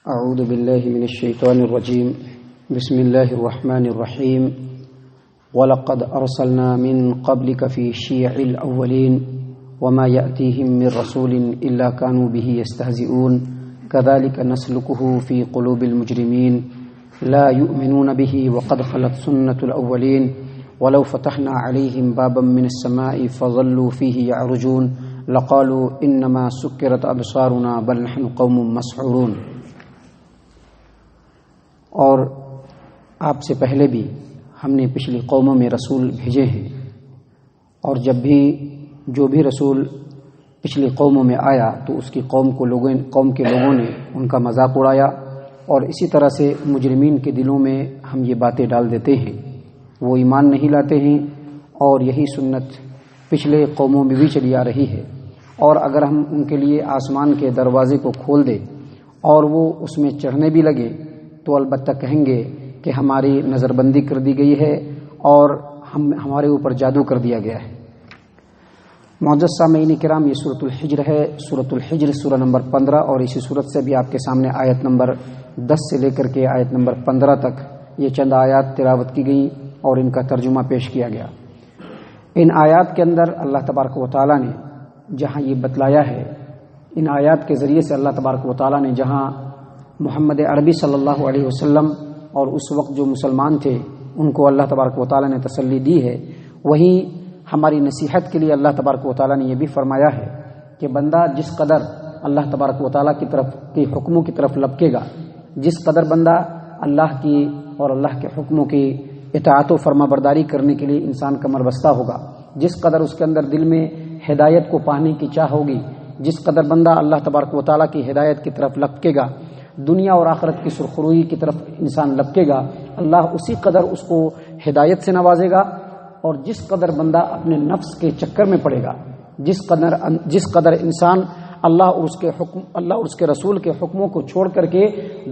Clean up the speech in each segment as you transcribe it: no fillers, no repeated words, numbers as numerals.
اعوذ باللہ من الشیطان الرجیم بسم اللہ الرحمن الرحیم وَلَقَدْ أَرْسَلْنَا مِن قَبْلِكَ فِي شِيَعِ الْأَوَّلِينَ وَمَا يَأْتِيهِم مِّن رَّسُولٍ إِلَّا كَانُوا بِهِ يَسْتَهْزِئُونَ كَذَلِكَ نَسْلُكُهُ فِي قُلُوبِ الْمُجْرِمِينَ لَا يُؤْمِنُونَ بِهِ وَقَدْ خَلَتْ سُنَّةُ الْأَوَّلِينَ وَلَوْ فَتَحْنَا عَلَيْهِم بَابًا مِّنَ السَّمَاءِ فَظَلُّوا فِيهِ يَعْرُجُونَ لَقَالُوا إِنَّمَا سُكِّرَتْ أَبْصَارُنَا بَلْ نَحْنُ قَوْمٌ مَّسْحُورُونَ۔ اور آپ سے پہلے بھی ہم نے پچھلی قوموں میں رسول بھیجے ہیں، اور جب بھی جو بھی رسول پچھلی قوموں میں آیا تو اس کی قوم کے لوگوں نے ان کا مذاق اڑایا، اور اسی طرح سے مجرمین کے دلوں میں ہم یہ باتیں ڈال دیتے ہیں، وہ ایمان نہیں لاتے ہیں، اور یہی سنت پچھلے قوموں میں بھی چلی آ رہی ہے۔ اور اگر ہم ان کے لیے آسمان کے دروازے کو کھول دیں اور وہ اس میں چڑھنے بھی لگے تو البتہ کہیں گے کہ ہماری نظر بندی کر دی گئی ہے اور ہمارے اوپر جادو کر دیا گیا ہے۔ معزز سامعین کرام، یہ سورۃ الحجر ہے، سورۃ الحجر سورہ نمبر 15، اور اسی سورت سے بھی آپ کے سامنے آیت نمبر 10 سے لے کر کے آیت نمبر 15 تک یہ چند آیات تلاوت کی گئیں اور ان کا ترجمہ پیش کیا گیا۔ ان آیات کے اندر اللہ تبارک و تعالیٰ نے جہاں یہ بتلایا ہے، ان آیات کے ذریعے سے اللہ تبارک و تعالیٰ نے جہاں محمد عربی صلی اللہ علیہ وسلم اور اس وقت جو مسلمان تھے ان کو اللہ تبارک و تعالیٰ نے تسلی دی ہے، وہیں ہماری نصیحت کے لیے اللہ تبارک و تعالیٰ نے یہ بھی فرمایا ہے کہ بندہ جس قدر اللہ تبارک و تعالیٰ کی طرف کے حکموں کی طرف لپکے گا، جس قدر بندہ اللہ کی اور اللہ کے حکموں کی اطاعت و فرما برداری کرنے کے لیے انسان کمر بستہ ہوگا، جس قدر اس کے اندر دل میں ہدایت کو پانے کی چاہ ہوگی، جس قدر بندہ اللہ تبارک و تعالیٰ کی ہدایت کی طرف لپکے گا، دنیا اور آخرت کی سرخروئی کی طرف انسان لپکے گا، اللہ اسی قدر اس کو ہدایت سے نوازے گا۔ اور جس قدر بندہ اپنے نفس کے چکر میں پڑے گا، جس قدر انسان اللہ اور اس کے رسول کے حکموں کو چھوڑ کر کے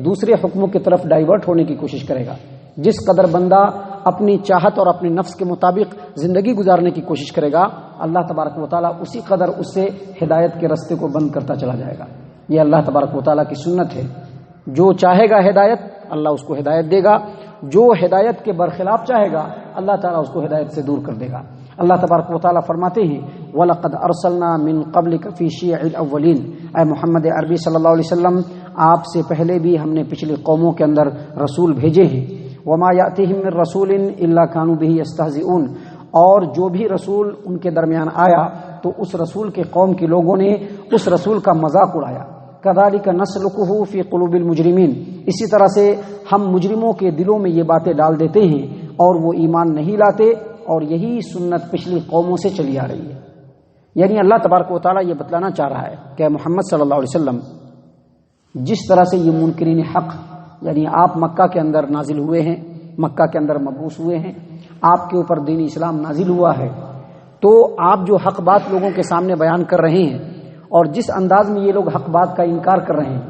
دوسرے حکموں کی طرف ڈائیورٹ ہونے کی کوشش کرے گا، جس قدر بندہ اپنی چاہت اور اپنے نفس کے مطابق زندگی گزارنے کی کوشش کرے گا، اللہ تبارک و تعالیٰ اسی قدر اس سے ہدایت کے رستے کو بند کرتا چلا جائے گا۔ یہ اللہ تبارک و تعالیٰ کی سنت ہے، جو چاہے گا ہدایت اللہ اس کو ہدایت دے گا، جو ہدایت کے برخلاف چاہے گا اللہ تعالیٰ اس کو ہدایت سے دور کر دے گا۔ اللہ تبارک و تعالیٰ فرماتے ہیں وَلَقَدْ أَرْسَلْنَا مِن قَبْلِكَ فِي شِيَعِ الْأَوَّلِينَ، اے محمد عربی صلی اللہ علیہ وسلم، آپ سے پہلے بھی ہم نے پچھلی قوموں کے اندر رسول بھیجے ہیں۔ وَمَا يَأْتِيهِم مِّن رَّسُولٍ إِلَّا كَانُوا بِهِ يَسْتَهْزِئُونَ، اور جو بھی رسول ان کے درمیان آیا تو اس رسول کے قوم کے لوگوں نے اس رسول کا مذاق اڑایا۔ كَذَلِكَ نَسْلُكُهُ فِي قُلُوبِ الْمُجْرِمِينَ، اسی طرح سے ہم مجرموں کے دلوں میں یہ باتیں ڈال دیتے ہیں اور وہ ایمان نہیں لاتے، اور یہی سنت پچھلی قوموں سے چلی آ رہی ہے۔ یعنی اللہ تبارک و تعالیٰ یہ بتلانا چاہ رہا ہے کہ محمد صلی اللہ علیہ وسلم جس طرح سے یہ منکرین حق، یعنی آپ مکہ کے اندر نازل ہوئے ہیں، مکہ کے اندر مبعوث ہوئے ہیں، آپ کے اوپر دین اسلام نازل ہوا ہے، تو آپ جو حق بات لوگوں کے سامنے بیان کر رہے ہیں اور جس انداز میں یہ لوگ حق بات کا انکار کر رہے ہیں،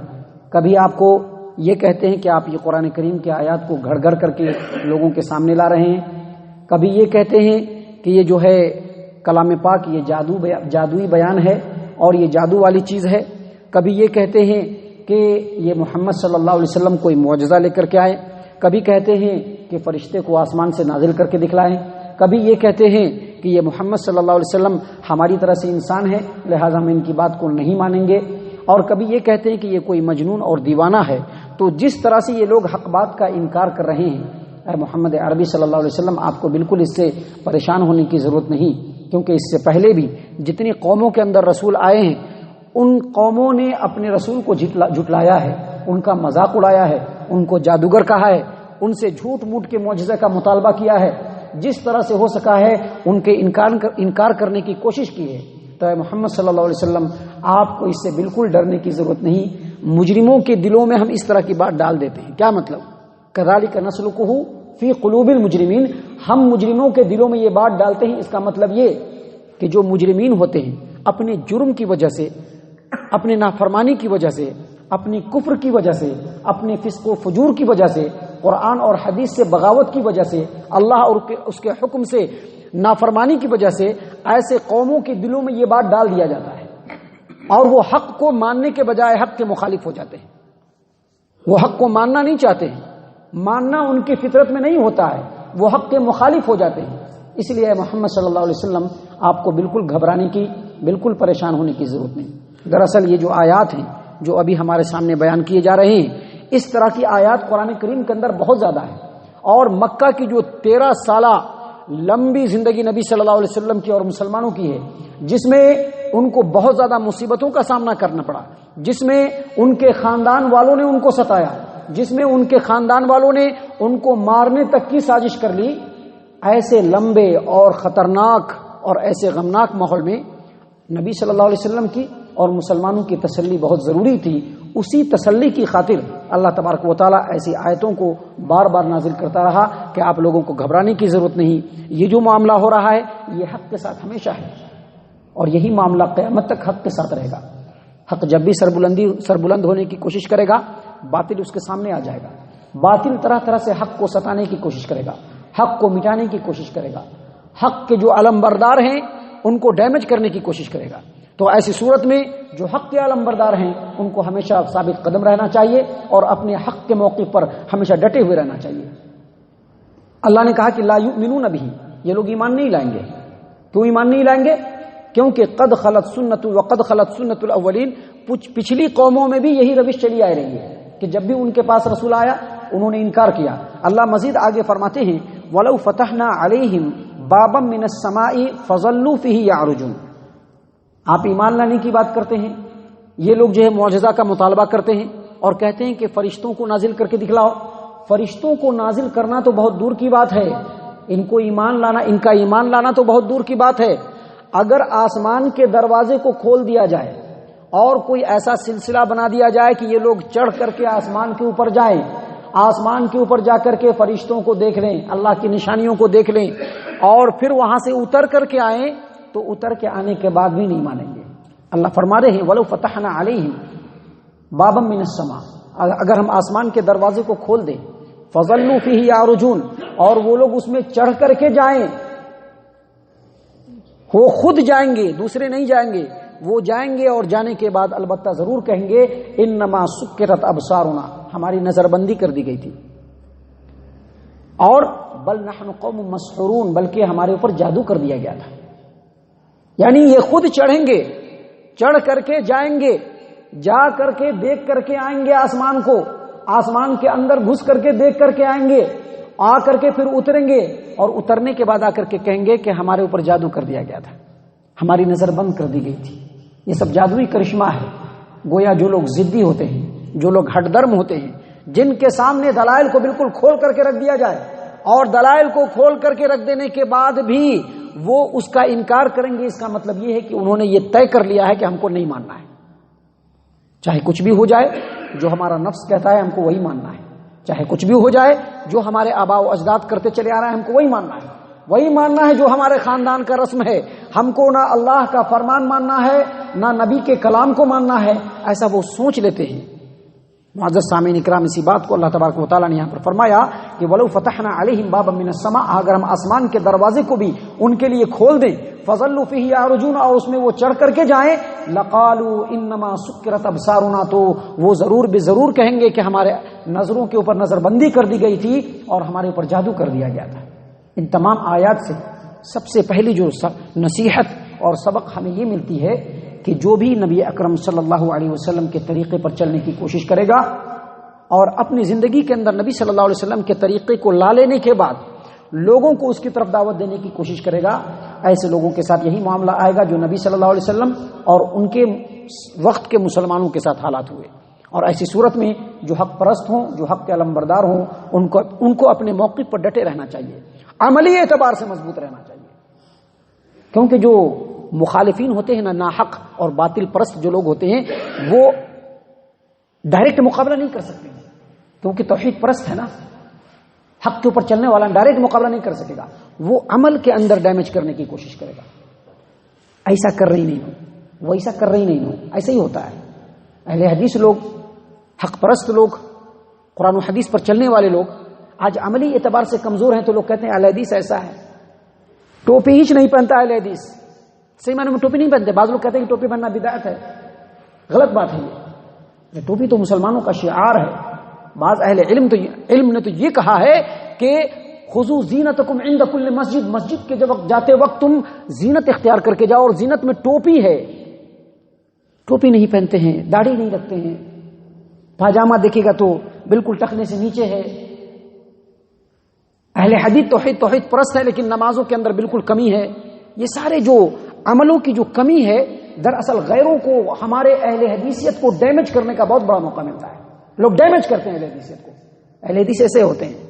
کبھی آپ کو یہ کہتے ہیں کہ آپ یہ قرآن کریم کی آیات کو گھڑ گھڑ کر کے لوگوں کے سامنے لا رہے ہیں، کبھی یہ کہتے ہیں کہ یہ جو ہے کلام پاک یہ جادوئی بیان ہے اور یہ جادو والی چیز ہے، کبھی یہ کہتے ہیں کہ یہ محمد صلی اللہ علیہ وسلم کوئی معجزہ لے کر کے آئے، کبھی کہتے ہیں کہ فرشتے کو آسمان سے نازل کر کے دکھلائیں، کبھی یہ کہتے ہیں کہ یہ محمد صلی اللہ علیہ وسلم ہماری طرح سے انسان ہے لہٰذا ہم ان کی بات کو نہیں مانیں گے، اور کبھی یہ کہتے ہیں کہ یہ کوئی مجنون اور دیوانہ ہے۔ تو جس طرح سے یہ لوگ حق بات کا انکار کر رہے ہیں، اے محمد عربی صلی اللہ علیہ وسلم آپ کو بالکل اس سے پریشان ہونے کی ضرورت نہیں، کیونکہ اس سے پہلے بھی جتنی قوموں کے اندر رسول آئے ہیں ان قوموں نے اپنے رسول کو جھٹلایا ہے، ان کا مذاق اڑایا ہے، ان کو جادوگر کہا ہے، ان سے جھوٹ موٹ کے معجزے کا مطالبہ کیا ہے، جس طرح سے ہو سکا ہے ان کے انکار کرنے کی کوشش کی ہے۔ تو اے محمد صلی اللہ علیہ وسلم آپ کو اس سے بالکل ڈرنے کی ضرورت نہیں۔ مجرموں کے دلوں میں ہم اس طرح کی بات ڈال دیتے ہیں، کیا مطلب؟ كَذَلِكَ نَسْلُكُهُ فِي قُلُوبِ الْمُجْرِمِينَ، ہم مجرموں کے دلوں میں یہ بات ڈالتے ہیں، اس کا مطلب یہ کہ جو مجرمین ہوتے ہیں اپنے جرم کی وجہ سے، اپنے نافرمانی کی وجہ سے، اپنی کفر کی وجہ سے، اپنے فسق و فجور کی وجہ سے، قرآن اور حدیث سے بغاوت کی وجہ سے، اللہ اور اس کے حکم سے نافرمانی کی وجہ سے، ایسے قوموں کے دلوں میں یہ بات ڈال دیا جاتا ہے اور وہ حق کو ماننے کے بجائے حق کے مخالف ہو جاتے ہیں۔ وہ حق کو ماننا نہیں چاہتے ہیں، ماننا ان کی فطرت میں نہیں ہوتا ہے، وہ حق کے مخالف ہو جاتے ہیں۔ اس لیے محمد صلی اللہ علیہ وسلم آپ کو بالکل گھبرانے کی، بالکل پریشان ہونے کی ضرورت نہیں۔ دراصل یہ جو آیات ہیں جو ابھی ہمارے سامنے بیان کیے جا رہے ہیں، اس طرح کی آیات قرآن کریم کے اندر بہت زیادہ ہے، اور مکہ کی جو 13 سالہ لمبی زندگی نبی صلی اللہ علیہ وسلم کی اور مسلمانوں کی ہے، جس میں ان کو بہت زیادہ مصیبتوں کا سامنا کرنا پڑا، جس میں ان کے خاندان والوں نے ان کو ستایا، جس میں ان کے خاندان والوں نے ان کو مارنے تک کی سازش کر لی، ایسے لمبے اور خطرناک اور ایسے غمناک ماحول میں نبی صلی اللہ علیہ وسلم کی اور مسلمانوں کی تسلی بہت ضروری تھی۔ اسی تسلی کی خاطر اللہ تبارک و تعالیٰ ایسی آیتوں کو بار بار نازل کرتا رہا کہ آپ لوگوں کو گھبرانے کی ضرورت نہیں، یہ جو معاملہ ہو رہا ہے یہ حق کے ساتھ ہمیشہ ہے، اور یہی معاملہ قیامت تک حق کے ساتھ رہے گا۔ حق جب بھی سربلند ہونے کی کوشش کرے گا، باطل اس کے سامنے آ جائے گا، باطل طرح طرح سے حق کو ستانے کی کوشش کرے گا، حق کو مٹانے کی کوشش کرے گا، حق کے جو علمبردار ہیں ان کو ڈیمیج کرنے کی کوشش کرے گا۔ تو ایسی صورت میں جو حق کے علمبردار ہیں ان کو ہمیشہ ثابت قدم رہنا چاہیے اور اپنے حق کے موقف پر ہمیشہ ڈٹے ہوئے رہنا چاہیے۔ اللہ نے کہا کہ لا یؤمنون بہ، یہ لوگ ایمان نہیں لائیں گے۔ کیوں ایمان نہیں لائیں گے؟ کیونکہ قد خلت سنت وقد خلت سنت الاولین، پچھلی قوموں میں بھی یہی روش چلی آ رہی ہے کہ جب بھی ان کے پاس رسول آیا انہوں نے انکار کیا۔ اللہ مزید آگے فرماتے ہیں وَلَوْ فَتَحْنَا عَلَيْهِمْ بَابًا مِّنَ السَّمَاءِ فَظَلُّوا فِيهِ يَعْرُجُونَ۔ آپ ایمان لانے کی بات کرتے ہیں، یہ لوگ جو ہے معجزہ کا مطالبہ کرتے ہیں اور کہتے ہیں کہ فرشتوں کو نازل کر کے دکھلاؤ۔ فرشتوں کو نازل کرنا تو بہت دور کی بات ہے، ان کو ایمان لانا، ان کا ایمان لانا تو بہت دور کی بات ہے۔ اگر آسمان کے دروازے کو کھول دیا جائے اور کوئی ایسا سلسلہ بنا دیا جائے کہ یہ لوگ چڑھ کر کے آسمان کے اوپر جائیں، آسمان کے اوپر جا کر کے فرشتوں کو دیکھ لیں، اللہ کی نشانیوں کو دیکھ لیں، اور پھر وہاں سے اتر کر کے آئیں، تو اتر کے آنے کے بعد بھی نہیں مانیں گے۔ اللہ فرما رہے ہیں وَلَوْ فَتَحْنَا عَلَيْهِمْ بَابًا مِّنَ السَّمَاءِ، اگر ہم آسمان کے دروازے کو کھول دیں، فَظَلُّوا فِيهِ يَعْرُجُونَ، اور وہ لوگ اس میں چڑھ کر کے جائیں، وہ خود جائیں گے، دوسرے نہیں جائیں گے، وہ جائیں گے، اور جانے کے بعد البتہ ضرور کہیں گے انما سکرت ابصارنا، ہماری نظر بندی کر دی گئی تھی، اور بل نحن قوم مسحورون، بلکہ ہمارے اوپر جادو کر دیا گیا تھا۔ یعنی یہ خود چڑھیں گے، چڑھ کر کے جائیں گے، جا کر کے دیکھ کر کے آئیں گے آسمان کو، آسمان کے اندر گھس کر کے دیکھ کر کے آئیں گے، آ کر کے پھر اتریں گے، اور اترنے کے بعد آ کر کے کہیں گے کہ ہمارے اوپر جادو کر دیا گیا تھا، ہماری نظر بند کر دی گئی تھی۔ یہ سب جادوئی کرشمہ ہے۔ گویا جو لوگ ضدی ہوتے ہیں، جو لوگ ہٹ درم ہوتے ہیں، جن کے سامنے دلائل کو بالکل کھول کر کے رکھ دیا جائے، اور دلائل کو کھول کر کے رکھ دینے کے بعد بھی وہ اس کا انکار کریں گے، اس کا مطلب یہ ہے کہ انہوں نے یہ طے کر لیا ہے کہ ہم کو نہیں ماننا ہے، چاہے کچھ بھی ہو جائے، جو ہمارا نفس کہتا ہے ہم کو وہی ماننا ہے، چاہے کچھ بھی ہو جائے، جو ہمارے آباء و اجداد کرتے چلے آ رہے ہیں ہم کو وہی ماننا ہے، وہی ماننا ہے جو ہمارے خاندان کا رسم ہے، ہم کو نہ اللہ کا فرمان ماننا ہے نہ نبی کے کلام کو ماننا ہے، ایسا وہ سوچ لیتے ہیں۔ معزز سامعین اکرام، اسی بات کو اللہ تبارک و تعالیٰ نے یہاں پر فرمایا کہ وَلَوْ فَتَحْنَا عَلَيْهِمْ بَابًا مِّنَ السَّمَاءِ، اگر ہم آسمان کے دروازے کو بھی ان کے لیے کھول دیں، فَظَلُّوا فِيهِ يَعْرُجُونَ، اور اس میں وہ چڑھ کر کے جائیں، لَقَالُوا إِنَّمَا سُكِّرَتْ أَبْصَارُنَا، تو وہ ضرور بے ضرور کہیں گے کہ ہمارے نظروں کے اوپر نظر بندی کر دی گئی تھی اور ہمارے اوپر جادو کر دیا گیا تھا۔ ان تمام آیات سے سب سے پہلی جو نصیحت اور سبق ہمیں یہ ملتی ہے کہ جو بھی نبی اکرم صلی اللہ علیہ وسلم کے طریقے پر چلنے کی کوشش کرے گا اور اپنی زندگی کے اندر نبی صلی اللہ علیہ وسلم کے طریقے کو لا لینے کے بعد لوگوں کو اس کی طرف دعوت دینے کی کوشش کرے گا، ایسے لوگوں کے ساتھ یہی معاملہ آئے گا جو نبی صلی اللہ علیہ وسلم اور ان کے وقت کے مسلمانوں کے ساتھ حالات ہوئے۔ اور ایسی صورت میں جو حق پرست ہوں، جو حق کے علمبردار ہوں، ان کو اپنے موقف پر ڈٹے رہنا چاہیے، عملی اعتبار سے مضبوط رہنا چاہیے، کیونکہ جو مخالفین ہوتے ہیں نا، ناحق اور باطل پرست جو لوگ ہوتے ہیں، وہ ڈائریکٹ مقابلہ نہیں کر سکتے، کیونکہ توحید پرست ہے نا، حق کے اوپر چلنے والا ڈائریکٹ مقابلہ نہیں کر سکے گا، وہ عمل کے اندر ڈیمیج کرنے کی کوشش کرے گا، ایسا کر رہی نہیں ہو، وہ ایسا کر رہی نہیں ہو، ایسا ہی ہوتا ہے۔ اہل حدیث لوگ، حق پرست لوگ، قرآن و حدیث پر چلنے والے لوگ آج عملی اعتبار سے کمزور ہیں، تو لوگ کہتے ہیں اہل حدیث ایسا ہے، ٹوپی ہیچ نہیں پہنتا اہل حدیث، صحیح معنی میں ٹوپی نہیں پہنتے، بعض لوگ کہتے ہیں کہ ٹوپی پہننا بدعت ہے، غلط بات ہے یہ ٹوپی تو مسلمانوں کا شعار ہے، بعض اہل علم نے تو یہ کہا ہے کہ خذوا زینتکم عند کل مسجد، مسجد کے جاتے وقت تم زینت اختیار کر کے جاؤ، اور زینت میں ٹوپی ہے، ٹوپی نہیں پہنتے ہیں، داڑھی نہیں رکھتے ہیں، پاجامہ دیکھے گا تو بالکل ٹخنے سے نیچے ہے۔ اہل حدیث توحید پرست ہے لیکن نمازوں کے اندر بالکل کمی ہے۔ یہ سارے جو عملوں کی جو کمی ہے دراصل غیروں کو، ہمارے اہل حدیثیت کو ڈیمیج کرنے کا بہت بڑا موقع ملتا ہے۔ لوگ ڈیمیج کرتے ہیں اہل حدیثیت کو۔ اہل حدیث ایسے ہوتے ہیں،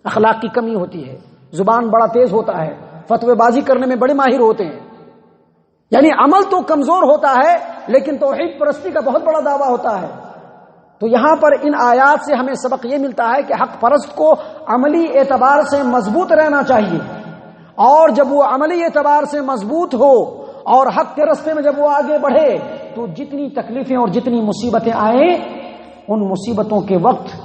اخلاق کی کمی ہوتی ہے، زبان بڑا تیز ہوتا ہے، فتوی بازی کرنے میں بڑے ماہر ہوتے ہیں، یعنی عمل تو کمزور ہوتا ہے لیکن توحید پرستی کا بہت بڑا دعویٰ ہوتا ہے۔ تو یہاں پر ان آیات سے ہمیں سبق یہ ملتا ہے کہ حق پرست کو عملی اعتبار سے مضبوط رہنا چاہیے، اور جب وہ عملی اعتبار سے مضبوط ہو اور حق کے راستے میں جب وہ آگے بڑھے تو جتنی تکلیفیں اور جتنی مصیبتیں آئیں ان مصیبتوں کے وقت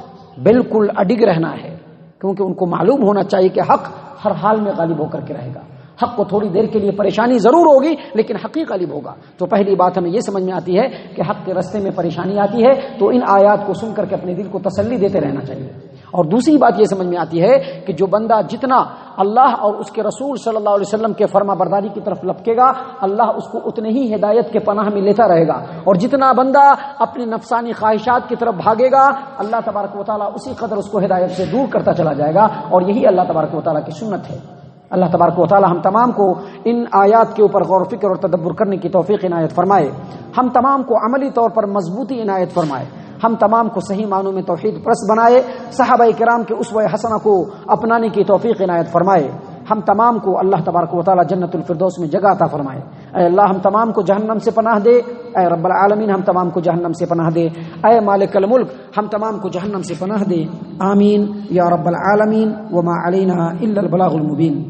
بالکل اڈگ رہنا ہے، کیونکہ ان کو معلوم ہونا چاہیے کہ حق ہر حال میں غالب ہو کر کے رہے گا۔ حق کو تھوڑی دیر کے لیے پریشانی ضرور ہوگی لیکن حق ہی غالب ہوگا۔ تو پہلی بات ہمیں یہ سمجھ میں آتی ہے کہ حق کے راستے میں پریشانی آتی ہے تو ان آیات کو سن کر کے اپنے دل کو تسلی دیتے رہنا چاہیے۔ اور دوسری بات یہ سمجھ میں آتی ہے کہ جو بندہ جتنا اللہ اور اس کے رسول صلی اللہ علیہ وسلم کے فرما برداری کی طرف لپکے گا، اللہ اس کو اتنے ہی ہدایت کے پناہ میں لیتا رہے گا، اور جتنا بندہ اپنی نفسانی خواہشات کی طرف بھاگے گا اللہ تبارک و تعالیٰ اسی قدر اس کو ہدایت سے دور کرتا چلا جائے گا، اور یہی اللہ تبارک و تعالیٰ کی سنت ہے۔ اللہ تبارک و تعالی ہم تمام کو ان آیات کے اوپر غور و فکر اور تدبر کرنے کی توفیق عنایت فرمائے، ہم تمام کو عملی طور پر مضبوطی عنایت فرمائے، ہم تمام کو صحیح معنوں میں توحید پرست بنائے، صحابہ کرام کے اسوہ حسنہ کو اپنانے کی توفیق عنایت فرمائے، ہم تمام کو اللہ تبارک و تعالی جنت الفردوس میں جگہ عطا فرمائے۔ اے اللہ ہم تمام کو جہنم سے پناہ دے، اے رب العالمین ہم تمام کو جہنم سے پناہ دے، اے مالک الملک ہم تمام کو جہنم سے پناہ دے، آمین یا رب العالمین، وما علینا الا البلاغ المبین۔